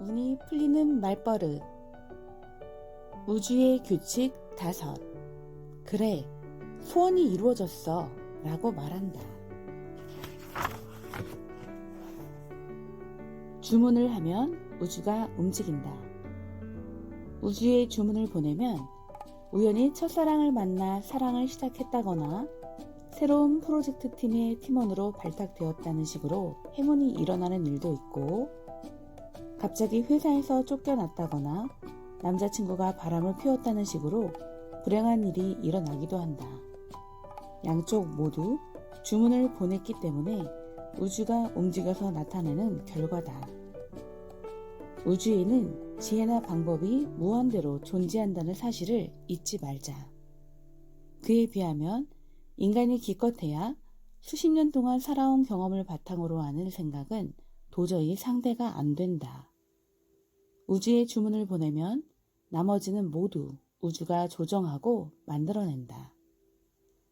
운이 풀리는 말버릇. 우주의 규칙 5. 그래, 소원이 이루어졌어 라고 말한다. 주문을 하면 우주가 움직인다. 우주에 주문을 보내면 우연히 첫사랑을 만나 사랑을 시작했다거나 새로운 프로젝트 팀의 팀원으로 발탁되었다는 식으로 행운이 일어나는 일도 있고, 갑자기 회사에서 쫓겨났다거나 남자친구가 바람을 피웠다는 식으로 불행한 일이 일어나기도 한다. 양쪽 모두 주문을 보냈기 때문에 우주가 움직여서 나타내는 결과다. 우주에는 지혜나 방법이 무한대로 존재한다는 사실을 잊지 말자. 그에 비하면 인간이 기껏해야 수십 년 동안 살아온 경험을 바탕으로 하는 생각은 도저히 상대가 안 된다. 우주에 주문을 보내면 나머지는 모두 우주가 조정하고 만들어낸다.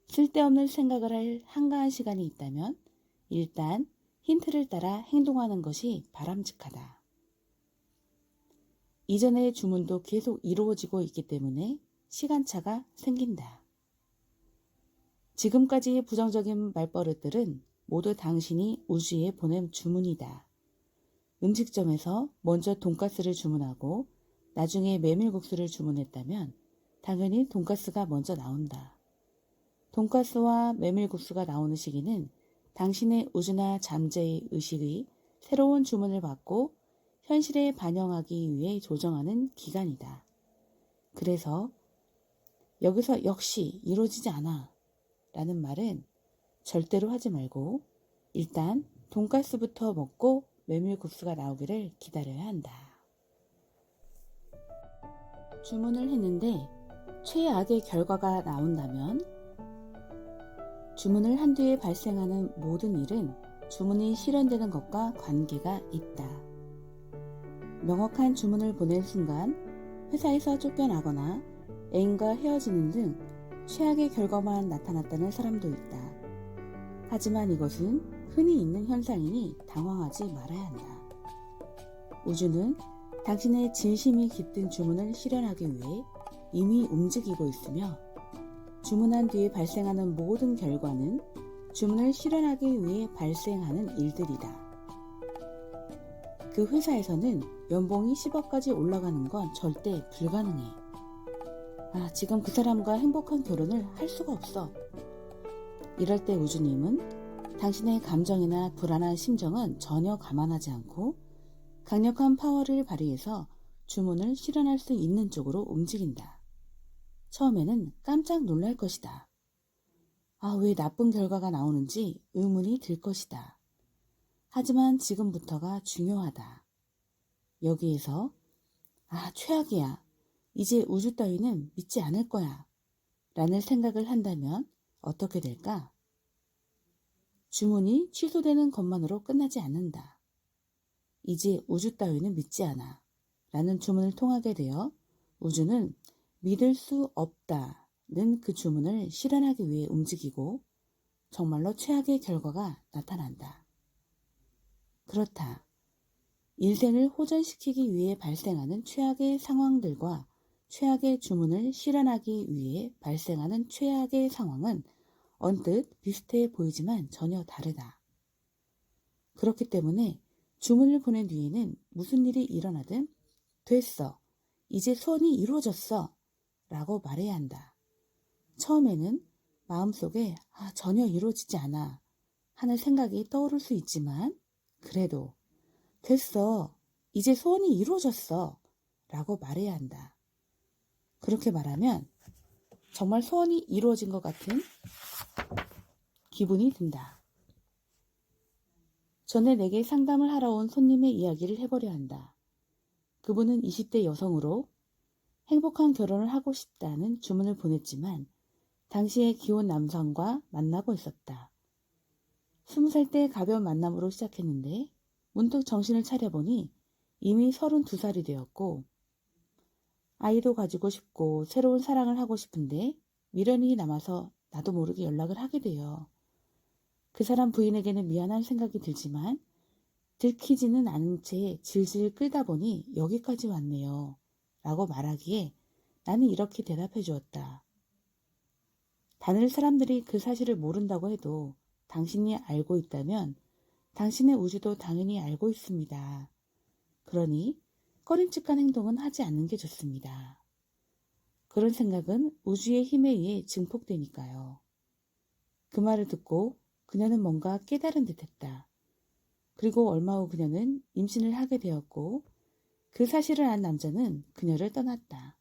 쓸데없는 생각을 할 한가한 시간이 있다면 일단 힌트를 따라 행동하는 것이 바람직하다. 이전의 주문도 계속 이루어지고 있기 때문에 시간차가 생긴다. 지금까지의 부정적인 말버릇들은 모두 당신이 우주에 보낸 주문이다. 음식점에서 먼저 돈가스를 주문하고 나중에 메밀국수를 주문했다면 당연히 돈가스가 먼저 나온다. 돈가스와 메밀국수가 나오는 시기는 당신의 우주나 잠재의 의식의 새로운 주문을 받고 현실에 반영하기 위해 조정하는 기간이다. 그래서 여기서 역시 이루어지지 않아 라는 말은 절대로 하지 말고 일단 돈가스부터 먹고 메밀국수가 나오기를 기다려야 한다. 주문을 했는데 최악의 결과가 나온다면 주문을 한 뒤에 발생하는 모든 일은 주문이 실현되는 것과 관계가 있다. 명확한 주문을 보낸 순간 회사에서 쫓겨나거나 애인과 헤어지는 등 최악의 결과만 나타났다는 사람도 있다. 하지만 이것은 흔히 있는 현상이니 당황하지 말아야 한다. 우주는 당신의 진심이 깃든 주문을 실현하기 위해 이미 움직이고 있으며 주문한 뒤에 발생하는 모든 결과는 주문을 실현하기 위해 발생하는 일들이다. 그 회사에서는 연봉이 10억까지 올라가는 건 절대 불가능해. 지금 그 사람과 행복한 결혼을 할 수가 없어. 이럴 때 우주님은 당신의 감정이나 불안한 심정은 전혀 감안하지 않고 강력한 파워를 발휘해서 주문을 실현할 수 있는 쪽으로 움직인다. 처음에는 깜짝 놀랄 것이다. 왜 나쁜 결과가 나오는지 의문이 들 것이다. 하지만 지금부터가 중요하다. 여기에서 최악이야. 이제 우주 따위는 믿지 않을 거야. 라는 생각을 한다면 어떻게 될까? 주문이 취소되는 것만으로 끝나지 않는다. 이제 우주 따위는 믿지 않아. 라는 주문을 통하게 되어 우주는 믿을 수 없다는 그 주문을 실현하기 위해 움직이고 정말로 최악의 결과가 나타난다. 그렇다. 인생을 호전시키기 위해 발생하는 최악의 상황들과 최악의 주문을 실현하기 위해 발생하는 최악의 상황은 언뜻 비슷해 보이지만 전혀 다르다. 그렇기 때문에 주문을 보낸 뒤에는 무슨 일이 일어나든 됐어. 이제 소원이 이루어졌어. 라고 말해야 한다. 처음에는 마음속에 전혀 이루어지지 않아 하는 생각이 떠오를 수 있지만 그래도 됐어. 이제 소원이 이루어졌어. 라고 말해야 한다. 그렇게 말하면 정말 소원이 이루어진 것 같은 기분이 든다. 전에 내게 상담을 하러 온 손님의 이야기를 해보려 한다. 그분은 20대 여성으로 행복한 결혼을 하고 싶다는 주문을 보냈지만 당시에 기혼 남성과 만나고 있었다. 20살 때 가벼운 만남으로 시작했는데 문득 정신을 차려보니 이미 32살이 되었고 아이도 가지고 싶고 새로운 사랑을 하고 싶은데 미련이 남아서 나도 모르게 연락을 하게 돼요. 그 사람 부인에게는 미안한 생각이 들지만 들키지는 않은 채 질질 끌다 보니 여기까지 왔네요. 라고 말하기에 나는 이렇게 대답해 주었다. 다른 사람들이 그 사실을 모른다고 해도 당신이 알고 있다면 당신의 우주도 당연히 알고 있습니다. 그러니 꺼림칙한 행동은 하지 않는 게 좋습니다. 그런 생각은 우주의 힘에 의해 증폭되니까요. 그 말을 듣고 그녀는 뭔가 깨달은 듯했다. 그리고 얼마 후 그녀는 임신을 하게 되었고 그 사실을 안 남자는 그녀를 떠났다.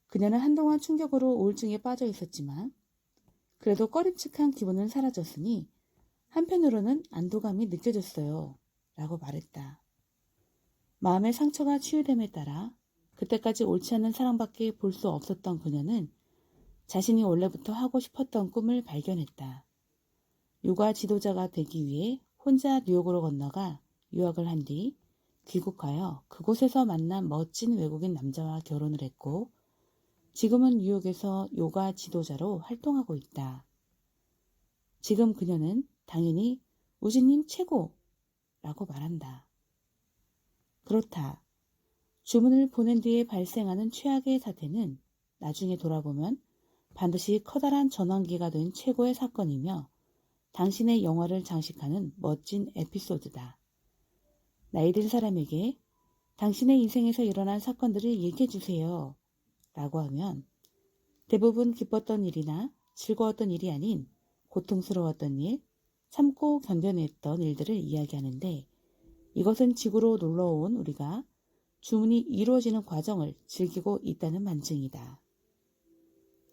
그녀는 한동안 충격으로 우울증에 빠져 있었지만 그래도 꺼림칙한 기분은 사라졌으니 한편으로는 안도감이 느껴졌어요. 라고 말했다. 마음의 상처가 치유됨에 따라 그때까지 옳지 않은 사랑밖에 볼 수 없었던 그녀는 자신이 원래부터 하고 싶었던 꿈을 발견했다. 요가 지도자가 되기 위해 혼자 뉴욕으로 건너가 유학을 한 뒤 귀국하여 그곳에서 만난 멋진 외국인 남자와 결혼을 했고 지금은 뉴욕에서 요가 지도자로 활동하고 있다. 지금 그녀는 당연히 우주님 최고라고 말한다. 그렇다. 주문을 보낸 뒤에 발생하는 최악의 사태는 나중에 돌아보면 반드시 커다란 전환기가 된 최고의 사건이며 당신의 영화를 장식하는 멋진 에피소드다. 나이 든 사람에게 당신의 인생에서 일어난 사건들을 얘기해 주세요. 라고 하면 대부분 기뻤던 일이나 즐거웠던 일이 아닌 고통스러웠던 일, 참고 견뎌냈던 일들을 이야기하는데 이것은 지구로 놀러온 우리가 주문이 이루어지는 과정을 즐기고 있다는 반증이다.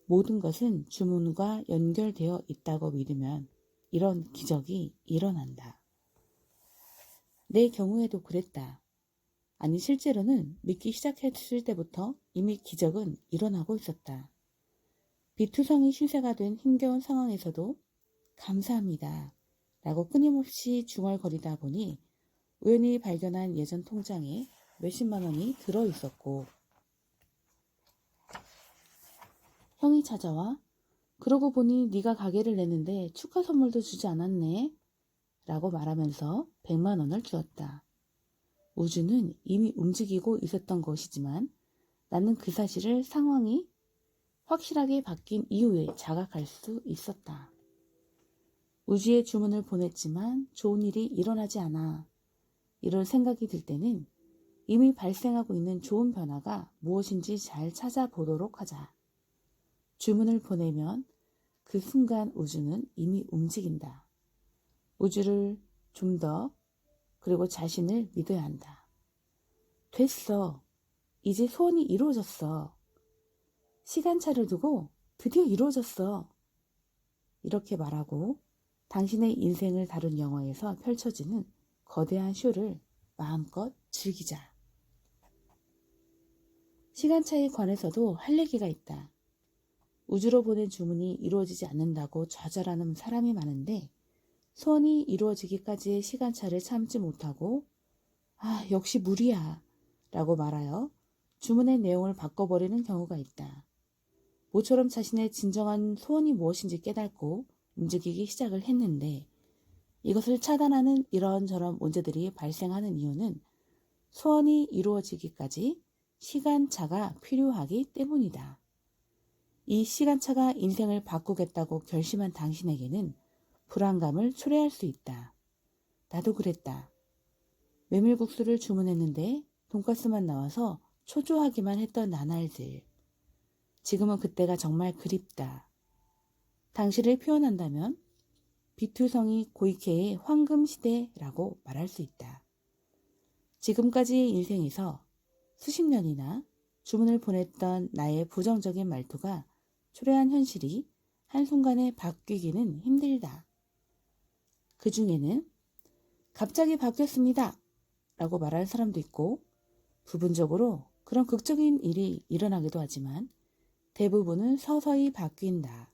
모든 것은 주문과 연결되어 있다고 믿으면 이런 기적이 일어난다. 내 경우에도 그랬다. 아니 실제로는 믿기 시작했을 때부터 이미 기적은 일어나고 있었다. 비투성이 신세가 된 힘겨운 상황에서도 감사합니다. 라고 끊임없이 중얼거리다 보니 우연히 발견한 예전 통장에 몇십만 원이 들어있었고 형이 찾아와 그러고 보니 네가 가게를 내는데 축하 선물도 주지 않았네 라고 말하면서 100만 원을 주었다. 우주는 이미 움직이고 있었던 것이지만 나는 그 사실을 상황이 확실하게 바뀐 이후에 자각할 수 있었다. 우주에 주문을 보냈지만 좋은 일이 일어나지 않아. 이런 생각이 들 때는 이미 발생하고 있는 좋은 변화가 무엇인지 잘 찾아보도록 하자. 주문을 보내면 그 순간 우주는 이미 움직인다. 우주를 좀 더 그리고 자신을 믿어야 한다. 됐어. 이제 소원이 이루어졌어. 시간차를 두고 드디어 이루어졌어. 이렇게 말하고 당신의 인생을 다룬 영화에서 펼쳐지는 거대한 쇼를 마음껏 즐기자. 시간차에 관해서도 할 얘기가 있다. 우주로 보낸 주문이 이루어지지 않는다고 좌절하는 사람이 많은데 소원이 이루어지기까지의 시간차를 참지 못하고 역시 무리야 라고 말하여 주문의 내용을 바꿔버리는 경우가 있다. 모처럼 자신의 진정한 소원이 무엇인지 깨닫고 움직이기 시작을 했는데 이것을 차단하는 이런저런 문제들이 발생하는 이유는 소원이 이루어지기까지 시간차가 필요하기 때문이다. 이 시간차가 인생을 바꾸겠다고 결심한 당신에게는 불안감을 초래할 수 있다. 나도 그랬다. 메밀국수를 주문했는데 돈가스만 나와서 초조하기만 했던 나날들. 지금은 그때가 정말 그립다. 당시를 표현한다면 비투성이 고이케의 황금시대라고 말할 수 있다. 지금까지의 인생에서 수십 년이나 주문을 보냈던 나의 부정적인 말투가 초래한 현실이 한순간에 바뀌기는 힘들다. 그 중에는 갑자기 바뀌었습니다 라고 말하는 사람도 있고 부분적으로 그런 극적인 일이 일어나기도 하지만 대부분은 서서히 바뀐다.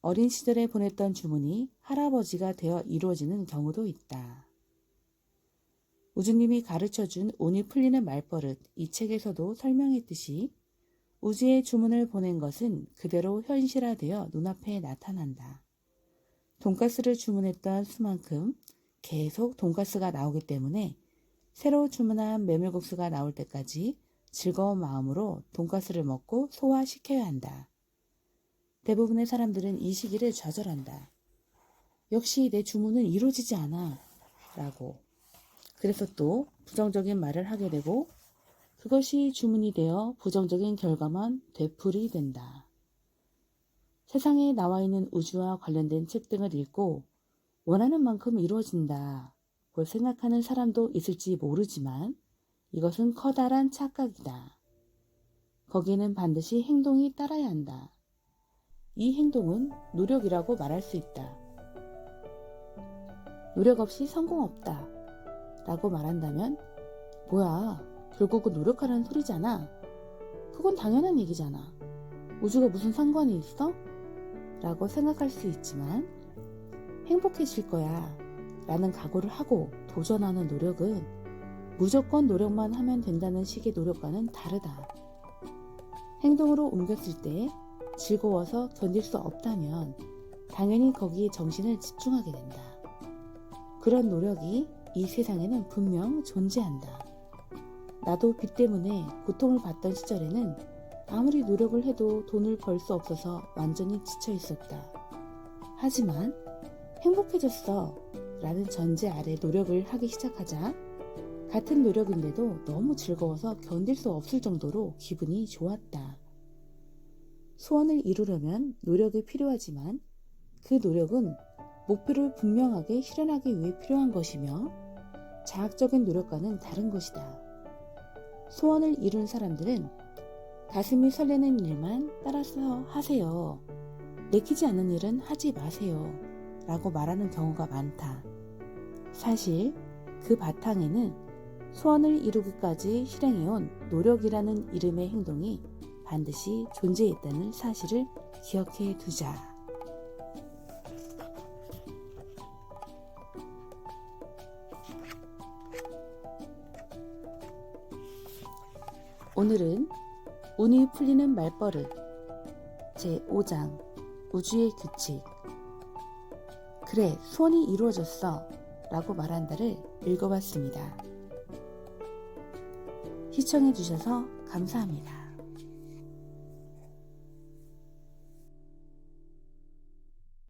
어린 시절에 보냈던 주문이 할아버지가 되어 이루어지는 경우도 있다. 우주님이 가르쳐준 운이 풀리는 말버릇 이 책에서도 설명했듯이 우주에 주문을 보낸 것은 그대로 현실화되어 눈앞에 나타난다. 돈가스를 주문했던 수만큼 계속 돈가스가 나오기 때문에 새로 주문한 메밀국수가 나올 때까지 즐거운 마음으로 돈가스를 먹고 소화시켜야 한다. 대부분의 사람들은 이 시기를 좌절한다. 역시 내 주문은 이루어지지 않아 라고. 그래서 또 부정적인 말을 하게 되고 그것이 주문이 되어 부정적인 결과만 되풀이 된다. 세상에 나와 있는 우주와 관련된 책 등을 읽고 원하는 만큼 이루어진다 고 생각하는 사람도 있을지 모르지만 이것은 커다란 착각이다. 거기에는 반드시 행동이 따라야 한다. 이 행동은 노력이라고 말할 수 있다. 노력 없이 성공 없다 라고 말한다면 뭐야, 결국은 노력하라는 소리잖아. 그건 당연한 얘기잖아. 우주가 무슨 상관이 있어? 라고 생각할 수 있지만 행복해질 거야 라는 각오를 하고 도전하는 노력은 무조건 노력만 하면 된다는 식의 노력과는 다르다. 행동으로 옮겼을 때 즐거워서 견딜 수 없다면 당연히 거기에 정신을 집중하게 된다. 그런 노력이 이 세상에는 분명 존재한다. 나도 빚 때문에 고통을 받던 시절에는 아무리 노력을 해도 돈을 벌 수 없어서 완전히 지쳐 있었다. 하지만 행복해졌어 라는 전제 아래 노력을 하기 시작하자 같은 노력인데도 너무 즐거워서 견딜 수 없을 정도로 기분이 좋았다. 소원을 이루려면 노력이 필요하지만 그 노력은 목표를 분명하게 실현하기 위해 필요한 것이며 자학적인 노력과는 다른 것이다. 소원을 이룬 사람들은 가슴이 설레는 일만 따라서 하세요. 내키지 않는 일은 하지 마세요. 라고 말하는 경우가 많다. 사실 그 바탕에는 소원을 이루기까지 실행해온 노력이라는 이름의 행동이 반드시 존재했다는 사실을 기억해 두자. 오늘은 운이 풀리는 말버릇 제5장 우주의 규칙 그래 소원이 이루어졌어 라고 말한다를 읽어봤습니다. 시청해주셔서 감사합니다.